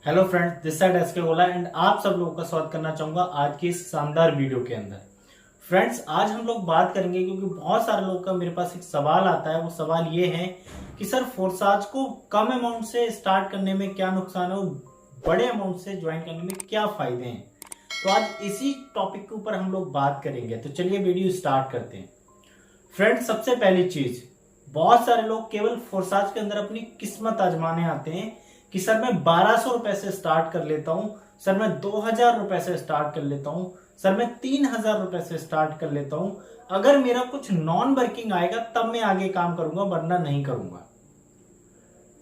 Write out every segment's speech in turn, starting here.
Hello friends, this side SK Ola and आप सब लोगों का स्वागत करना चाहूंगा आज की इस शानदार वीडियो के अंदर। फ्रेंड्स, आज हम लोग बात करेंगे क्योंकि बहुत सारे लोगों का मेरे पास एक सवाल आता है। वो सवाल ये है कि सर फोर्साज को कम अमाउंट से स्टार्ट करने में क्या नुकसान है और बड़े अमाउंट से ज्वाइन करने में क्या फायदे हैं। तो आज इसी टॉपिक के ऊपर हम लोग बात करेंगे। तो चलिए वीडियो स्टार्ट करते हैं। फ्रेंड्स, सबसे पहली चीज, बहुत सारे लोग केवल फोर्साज के अंदर अपनी किस्मत आजमाने आते हैं कि सर मैं 1200 रुपए से स्टार्ट कर लेता हूं, सर मैं 2000 रुपए से स्टार्ट कर लेता हूं, सर मैं 3000 रुपए से स्टार्ट कर लेता हूं। अगर मेरा कुछ नॉन वर्किंग आएगा तब मैं आगे काम करूंगा, वरना नहीं करूंगा।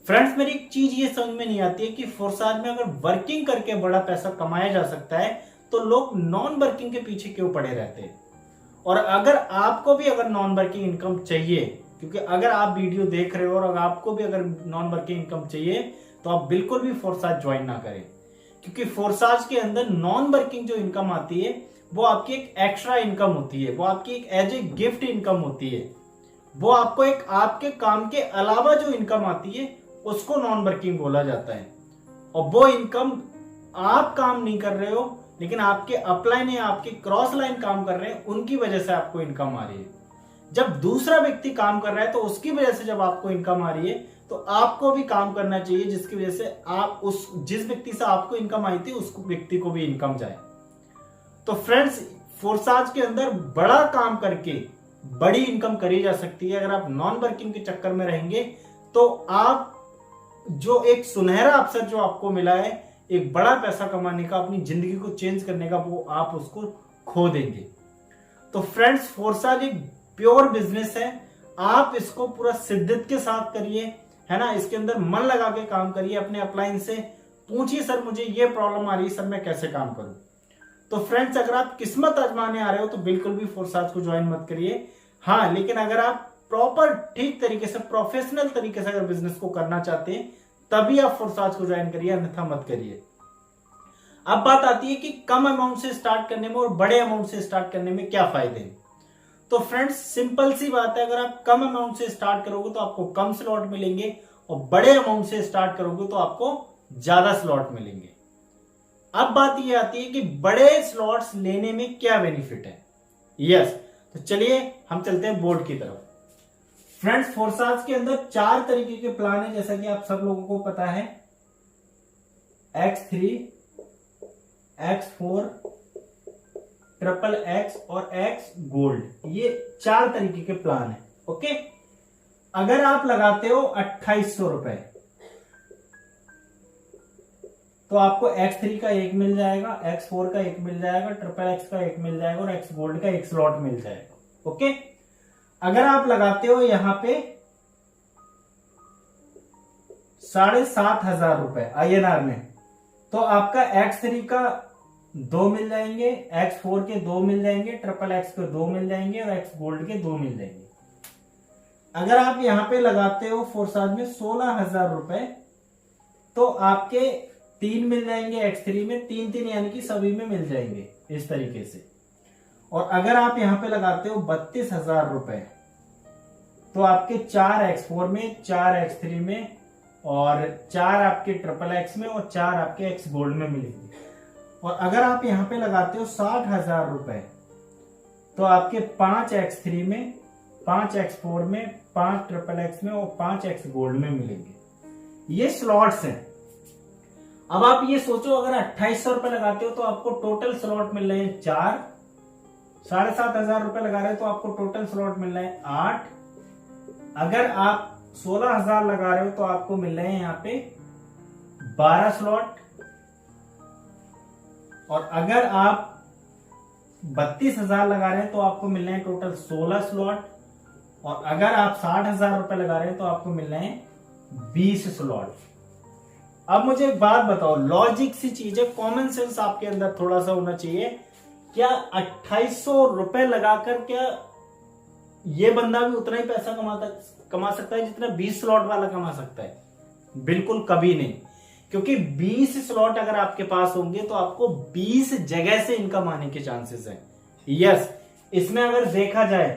फ्रेंड्स, मेरी एक चीज ये समझ में नहीं आती है कि फोर्साज में अगर वर्किंग करके बड़ा पैसा कमाया जा सकता है तो लोग नॉन वर्किंग के पीछे क्यों पड़े रहते हैं। और अगर आपको भी अगर नॉन वर्किंग इनकम चाहिए, क्योंकि अगर आप वीडियो देख रहे हो और अगर आपको भी अगर नॉन वर्किंग इनकम चाहिए तो आप बिल्कुल भी फोर्साज ज्वाइन ना करें, क्योंकि फोर्साज के अंदर नॉन वर्किंग जो इनकम आती है वो आपकी एक एक्स्ट्रा इनकम होती है, वो आपकी एक एज ए गिफ्ट इनकम होती है। वो आपको एक आपके काम के अलावा जो इनकम आती है उसको नॉन वर्किंग बोला जाता है। और वो इनकम आप काम नहीं कर रहे हो लेकिन आपके अपलाइन या आपके क्रॉस लाइन काम कर रहे हैं, उनकी वजह से आपको इनकम आ रही है। जब दूसरा व्यक्ति काम कर रहा है तो उसकी वजह से जब आपको इनकम आ रही है तो आपको भी काम करना चाहिए, जिसकी वजह से आप जिस व्यक्ति से आपको इनकम आई थी उस व्यक्ति को भी इनकम जाए। तो फ्रेंड्स, फोर्साज के अंदर बड़ा काम करके बड़ी इनकम करी जा सकती है। अगर आप नॉन वर्किंग के चक्कर में रहेंगे तो आप जो एक सुनहरा अवसर जो आपको मिला है एक बड़ा पैसा कमाने का, अपनी जिंदगी को चेंज करने का, वो आप उसको खो देंगे। तो फ्रेंड्स, फोर्साज एक प्योर बिजनेस है। आप इसको पूरा शिद्दत के साथ करिए, है ना। इसके अंदर मन लगा के काम करिए। अपने अपलाइन से पूछिए, सर मुझे ये प्रॉब्लम आ रही है, सर मैं कैसे काम करूं। तो फ्रेंड्स, अगर आप किस्मत आजमाने आ रहे हो तो बिल्कुल भी फोर्साज को ज्वाइन मत करिए। हाँ, लेकिन अगर आप प्रॉपर ठीक तरीके से प्रोफेशनल तरीके से अगर बिजनेस को करना चाहते हैं तभी आप फोर्साज को ज्वाइन करिए, अन्यथा मत करिए। अब बात आती है कि कम अमाउंट से स्टार्ट करने में और बड़े अमाउंट से स्टार्ट करने में क्या फायदे हैं। तो फ्रेंड्स, सिंपल सी बात है, अगर आप कम अमाउंट से स्टार्ट करोगे तो आपको कम स्लॉट मिलेंगे और बड़े अमाउंट से स्टार्ट करोगे तो आपको ज्यादा स्लॉट मिलेंगे। अब बात यह आती है कि बड़े स्लॉट्स लेने में क्या बेनिफिट है। यस, तो चलिए हम चलते हैं बोर्ड की तरफ। फ्रेंड्स, फोर्साज के अंदर 4 तरीके के प्लान है, जैसा कि आप सब लोगों को पता है। X3, X4, XXX और X गोल्ड, ये 4 तरीके के प्लान है। ओके, अगर आप लगाते हो 2800 रुपए तो आपको X3 का एक मिल जाएगा, X4 का एक मिल जाएगा, XXX का एक मिल जाएगा और X गोल्ड का एक स्लॉट मिल जाएगा। ओके, अगर आप लगाते हो यहां पे 7500 रुपए INR में तो आपका X3 का 2 मिल जाएंगे, X4 के 2 मिल जाएंगे, XXX के 2 मिल जाएंगे और X गोल्ड के 2 मिल जाएंगे। अगर आप यहां पे लगाते हो फोर्साज में 16000 रुपए तो आपके 3 मिल जाएंगे X3 में, 3 यानी कि सभी में मिल जाएंगे इस तरीके से। और अगर आप यहां पे लगाते हो 32000 रुपए तो आपके 4 X4 में, 4 X3 में और 4 आपके XXX में और 4 आपके X गोल्ड में मिलेंगे। और अगर आप यहां पे लगाते हो 60000 रुपए तो आपके 5 X3 में, 5 X4 में, 5 XXX में और 5 X गोल्ड में मिलेंगे। ये स्लॉट्स हैं। अब आप ये सोचो, अगर 2800 रुपए लगाते हो तो आपको टोटल स्लॉट मिल रहे हैं 4, 7500 रुपए लगा रहे हो तो आपको टोटल स्लॉट मिल रहे हैं 8। अगर आप 16000 लगा रहे हो तो आपको मिल रहे हैं यहां पे 12 स्लॉट। और अगर आप 32000 लगा रहे हैं तो आपको मिल रहे हैं टोटल 16 स्लॉट। और अगर आप 60000 रुपए लगा रहे हैं तो आपको मिल रहे हैं 20 स्लॉट। अब मुझे एक बात बताओ, लॉजिक सी चीज है, कॉमन सेंस आपके अंदर थोड़ा सा होना चाहिए। क्या 2800 रुपए लगाकर क्या ये बंदा भी उतना ही पैसा कमा सकता है जितना 20 स्लॉट वाला कमा सकता है? बिल्कुल कभी नहीं, क्योंकि 20 स्लॉट अगर आपके पास होंगे तो आपको 20 जगह से इनकम आने के चांसेस है। यस, इसमें अगर देखा जाए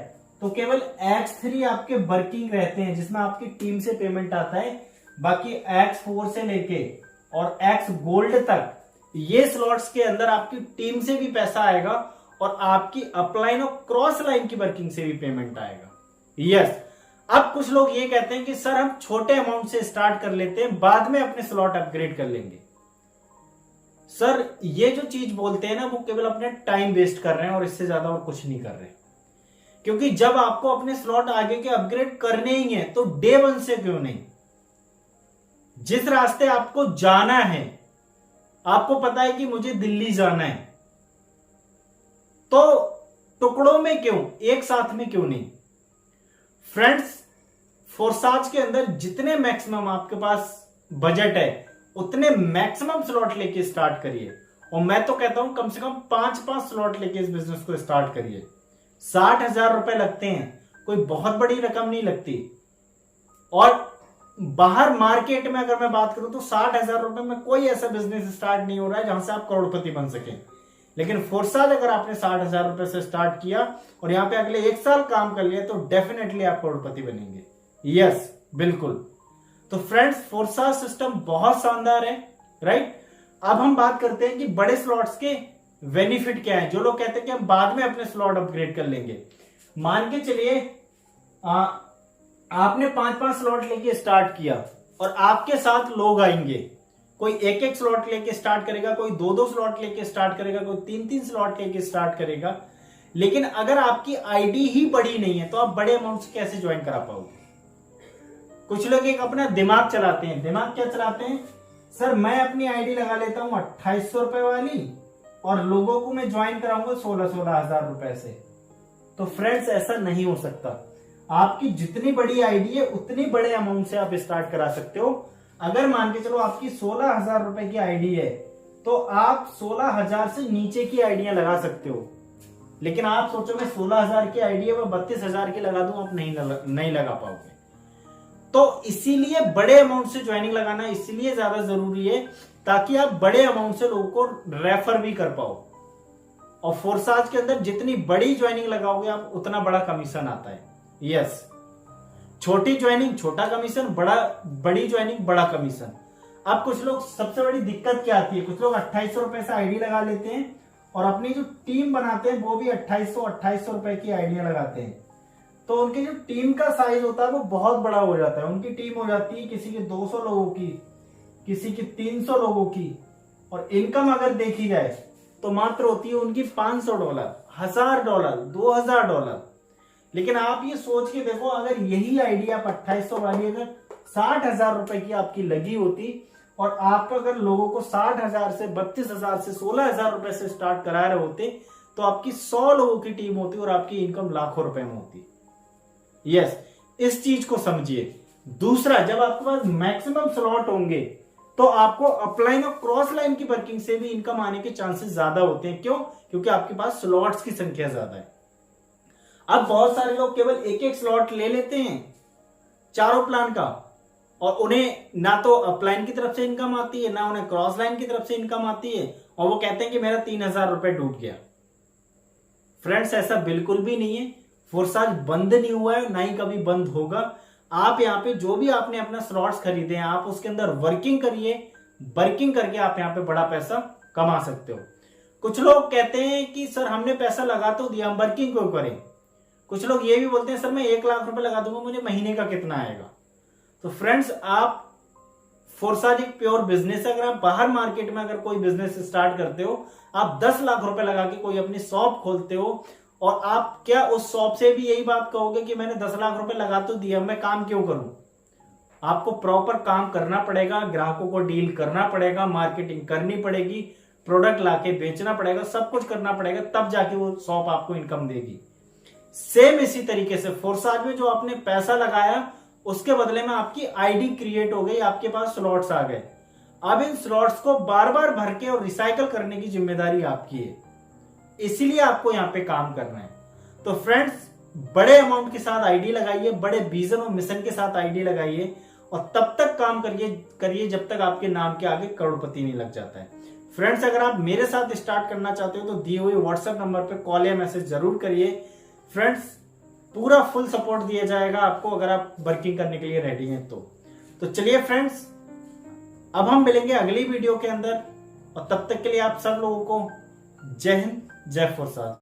तो केवल X3 आपके वर्किंग रहते हैं जिसमें आपकी टीम से पेमेंट आता है, बाकी X4 से लेके और एक्स गोल्ड तक, ये स्लॉट्स के अंदर आपकी टीम से भी पैसा आएगा और आपकी अपलाइन और क्रॉस लाइन की वर्किंग से भी पेमेंट आएगा। यस। अब कुछ लोग ये कहते हैं कि सर हम छोटे अमाउंट से स्टार्ट कर लेते हैं, बाद में अपने स्लॉट अपग्रेड कर लेंगे। सर ये जो चीज बोलते हैं ना, वो केवल अपने टाइम वेस्ट कर रहे हैं और इससे ज्यादा और कुछ नहीं कर रहे। क्योंकि जब आपको अपने स्लॉट आगे के अपग्रेड करने ही है तो डे 1 से क्यों नहीं? जिस रास्ते आपको जाना है, आपको पता है कि मुझे दिल्ली जाना है, तो टुकड़ों में क्यों, एक साथ में क्यों नहीं? फ्रेंड्स, फोर्साज के अंदर जितने मैक्सिमम आपके पास बजट है उतने मैक्सिमम स्लॉट लेके स्टार्ट करिए। और मैं तो कहता हूं कम से कम 5-5 स्लॉट लेके इस बिजनेस को स्टार्ट करिए। 60,000 रुपए लगते हैं, कोई बहुत बड़ी रकम नहीं लगती। और बाहर मार्केट में अगर मैं बात करूं तो 60,000 रुपए में कोई ऐसा बिजनेस स्टार्ट नहीं हो रहा है जहां से आप करोड़पति बन सके। लेकिन फोर्साज अगर आपने 60,000 रुपए से स्टार्ट किया और यहां पे अगले 1 साल काम कर लिया तो डेफिनेटली आप करोड़पति बनेंगे। यस, बिल्कुल। तो फ्रेंड्स, फोर्साज सिस्टम बहुत शानदार है, राइट। अब हम बात करते हैं कि बड़े स्लॉट्स के बेनिफिट क्या है। जो लोग कहते हैं कि हम बाद में अपने स्लॉट अपग्रेड कर लेंगे, मान के चलिए आपने 5-5 स्लॉट लेके स्टार्ट किया और आपके साथ लोग आएंगे। कोई 1-1 स्लॉट लेके स्टार्ट करेगा, कोई 2-2 स्लॉट लेके स्टार्ट करेगा, कोई 3-3 स्लॉट लेके स्टार्ट करेगा। लेकिन अगर आपकी आईडी ही बड़ी नहीं है तो आप बड़े अमाउंट से कैसे ज्वाइन करा पाओगे? कुछ लोग एक अपना दिमाग चलाते हैं। दिमाग क्या चलाते हैं? सर मैं अपनी आईडी लगा लेता हूं 2800 रुपए वाली और लोगों को मैं ज्वाइन कराऊंगा 16-16 हजार रुपए से। तो फ्रेंड्स, ऐसा नहीं हो सकता। आपकी जितनी बड़ी आईडी है उतनी बड़े अमाउंट से आप स्टार्ट करा सकते हो। अगर मान के चलो आपकी 16,000 रुपए की आईडी है तो आप 16,000 से नीचे की आईडियां लगा सकते हो। लेकिन आप सोचो मैं 16,000 की आईडी है मैं 32,000 की लगा दूं, आप नहीं लगा पाओगे। तो इसीलिए बड़े अमाउंट से ज्वाइनिंग लगाना इसीलिए ज्यादा जरूरी है ताकि आप बड़े अमाउंट से लोगों को रेफर भी कर पाओ। और फोर्साज के अंदर जितनी बड़ी ज्वाइनिंग लगाओगे आप उतना बड़ा कमीशन आता है। यस, छोटी ज्वाइनिंग छोटा कमीशन, बड़ी ज्वाइनिंग बड़ा कमीशन। अब कुछ लोग, सबसे बड़ी दिक्कत क्या आती है, कुछ लोग 2800 रुपए से आईडी लगा लेते हैं और अपनी जो टीम बनाते हैं वो भी 2800 रुपए की आईडिया लगाते हैं। तो उनकी जो टीम का साइज होता है वो बहुत बड़ा हो जाता है। उनकी टीम हो जाती है किसी की 200 लोगों की, किसी की 300 लोगों की, और इनकम अगर देखी जाए तो मात्र होती है उनकी $500, $1,000, $2,000। लेकिन आप ये सोच के देखो, अगर यही आइडिया आप 2800 वाली अगर 60,000 रुपए की आपकी लगी होती और आप अगर लोगों को 60,000 से 32,000 से 16,000 रुपए से स्टार्ट करा रहे होते तो आपकी 100 लोगों की टीम होती और आपकी इनकम लाखों रुपए में होती। यस, इस चीज को समझिए। दूसरा, जब आपके पास मैक्सिमम स्लॉट होंगे तो आपको अपलाइन और क्रॉस लाइन की वर्किंग से भी इनकम आने के चांसेस ज्यादा होते हैं। क्यों? क्योंकि आपके पास स्लॉट्स की संख्या ज्यादा है। अब बहुत सारे लोग केवल 1-1 स्लॉट ले लेते हैं चारों प्लान का और उन्हें ना तो अपलाइन की तरफ से इनकम आती है ना उन्हें क्रॉस लाइन की तरफ से इनकम आती है और वो कहते हैं कि मेरा 3,000 रुपए डूब गया। फ्रेंड्स, ऐसा बिल्कुल भी नहीं है। फोर्साज बंद नहीं हुआ है, ना ही कभी बंद होगा। आप यहाँ पे जो भी आपने अपना स्लॉट्स खरीदे हैं आप उसके अंदर वर्किंग करिए। वर्किंग करके आप यहाँ पे बड़ा पैसा कमा सकते हो। कुछ लोग कहते हैं कि सर हमने पैसा लगा तो दिया, हम वर्किंग क्यों करें? कुछ लोग ये भी बोलते हैं सर मैं 1 लाख रुपए लगा दूंगा, मुझे महीने का कितना आएगा? तो फ्रेंड्स, आप फोर्साज एक प्योर बिजनेस है। अगर आप बाहर मार्केट में अगर कोई बिजनेस स्टार्ट करते हो, आप 10 लाख रुपए लगा के कोई अपनी शॉप खोलते हो और आप क्या उस शॉप से भी यही बात कहोगे कि मैंने 10 लाख रुपए लगा तो दिया, मैं काम क्यों करूं? आपको प्रॉपर काम करना पड़ेगा, ग्राहकों को डील करना पड़ेगा, मार्केटिंग करनी पड़ेगी, प्रोडक्ट लाके बेचना पड़ेगा, सब कुछ करना पड़ेगा, तब जाके वो शॉप आपको इनकम देगी। सेम इसी तरीके से फोर्साज में जो आपने पैसा लगाया उसके बदले में आपकी आईडी क्रिएट हो गई, आपके पास स्लॉट्स आ गए। अब इन स्लॉट्स को बार बार भर के और रिसाइकल करने की जिम्मेदारी आपकी है, इसीलिए आपको यहां पे काम करना है। तो फ्रेंड्स, बड़े अमाउंट के साथ आईडी लगाइए, बड़े विजन और मिशन के साथ आईडी लगाइए और तब तक काम करिए जब तक आपके नाम के आगे करोड़पति नहीं लग जाता है। फ्रेंड्स, अगर आप मेरे साथ स्टार्ट करना चाहते हो तो दिए हुए व्हाट्सएप नंबर पर कॉल या मैसेज जरूर करिए। फ्रेंड्स, पूरा फुल सपोर्ट दिया जाएगा आपको अगर आप वर्किंग करने के लिए रेडी हैं तो चलिए फ्रेंड्स, अब हम मिलेंगे अगली वीडियो के अंदर, और तब तक के लिए आप सब लोगों को जय हिंद, जय फुरसाद।